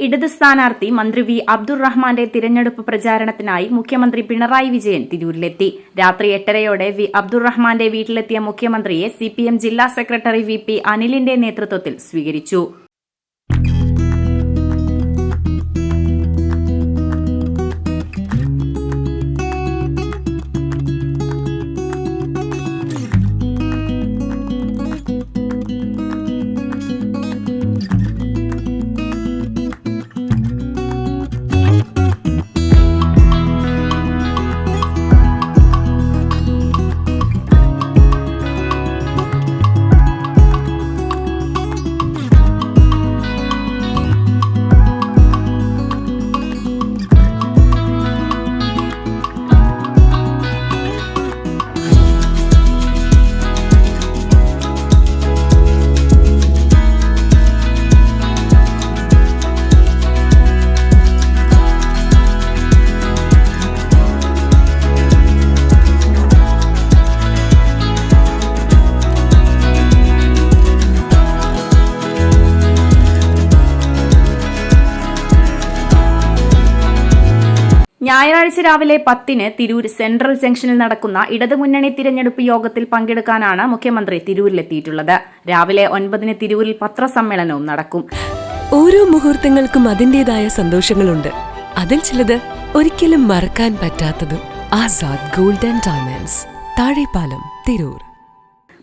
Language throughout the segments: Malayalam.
ഇടത് സ്ഥാനാർത്ഥി മന്ത്രി വി അബ്ദുറഹ്മാന്റെ തിരഞ്ഞെടുപ്പ് പ്രചാരണത്തിനായി മുഖ്യമന്ത്രി പിണറായി വിജയൻ തിരൂരിലെത്തി. രാത്രി 8:30 വി അബ്ദുറഹ്മാന്റെ വീട്ടിലെത്തിയ മുഖ്യമന്ത്രിയെ CPM ജില്ലാ സെക്രട്ടറി VP അനിലിന്റെ നേതൃത്വത്തിൽ സ്വീകരിച്ചു. ഞായറാഴ്ച രാവിലെ 10-ന് തിരൂർ സെൻട്രൽ ജംഗ്ഷനിൽ നടക്കുന്ന ഇടതുമുന്നണി തിരഞ്ഞെടുപ്പ് യോഗത്തിൽ പങ്കെടുക്കാനാണ് മുഖ്യമന്ത്രി തിരൂരിലെത്തിയിട്ടുള്ളത്. രാവിലെ 9-ന് തിരൂരിൽ പത്രസമ്മേളനവും നടക്കും. ഓരോ മുഹൂർത്തങ്ങൾക്കും അതിന്റേതായ സന്തോഷങ്ങളുണ്ട്. അതിൽ ചിലത് ഒരിക്കലും മറക്കാൻ പറ്റാത്തതും. Azad gold and diamonds, Thazhepalam, Tirur.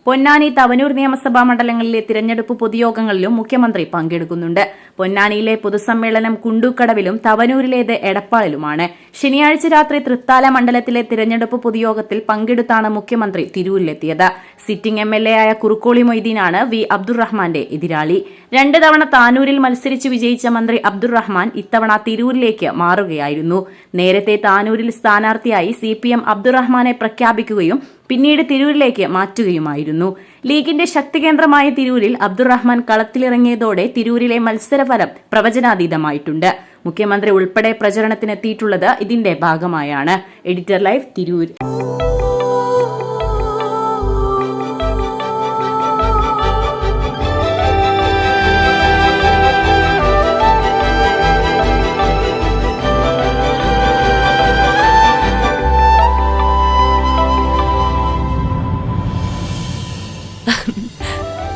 Ponnani, Thavanur നിയമസഭാ മണ്ഡലങ്ങളിലെ തിരഞ്ഞെടുപ്പ് പൊതുയോഗങ്ങളിലും മുഖ്യമന്ത്രി പങ്കെടുക്കുന്നുണ്ട്. പൊന്നാനിയിലെ പൊതുസമ്മേളനം കുണ്ടൂക്കടവിലും തവനൂരിലേത് എടപ്പാളിലുമാണ്. ശനിയാഴ്ച രാത്രി തൃത്താല മണ്ഡലത്തിലെ തിരഞ്ഞെടുപ്പ് പൊതുയോഗത്തിൽ പങ്കെടുത്താണ് മുഖ്യമന്ത്രി തിരൂരിലെത്തിയത്. സിറ്റിംഗ് MLA ആയ കുറുക്കോളി മൊയ്തീനാണ് വി അബ്ദുറഹ്മാന്റെ എതിരാളി. 2 തവണ താനൂരിൽ മത്സരിച്ച് വിജയിച്ച മന്ത്രി അബ്ദുറഹ്മാൻ ഇത്തവണ തിരൂരിലേക്ക് മാറുകയായിരുന്നു. നേരത്തെ താനൂരിൽ സ്ഥാനാർത്ഥിയായി CPM അബ്ദുറഹ്മാനെ പ്രഖ്യാപിക്കുകയും പിന്നീട് തിരൂരിലേക്ക് മാറ്റുകയുമായിരുന്നു. ലീഗിന്റെ ശക്തികേന്ദ്രമായ തിരൂരിൽ അബ്ദുറഹ്മാൻ കളത്തിലിറങ്ങിയതോടെ തിരൂരിലെ മത്സരഫലം പ്രവചനാതീതമായിട്ടുണ്ട്. മുഖ്യമന്ത്രി ഉൾപ്പെടെ പ്രചരണത്തിനെത്തിയിട്ടുള്ളത് ഇതിന്റെ ഭാഗമായാണ്. Editor live, Tirur.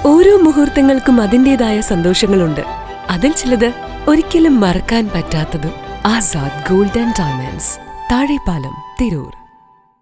ഓരോ മുഹൂർത്തങ്ങൾക്കും അതിന്റേതായ സന്തോഷങ്ങളുണ്ട്. അതിൽ ചിലത് ഒരിക്കലും മറക്കാൻ പറ്റാത്തതും. Azad gold and diamonds, Thazhepalam, Tirur.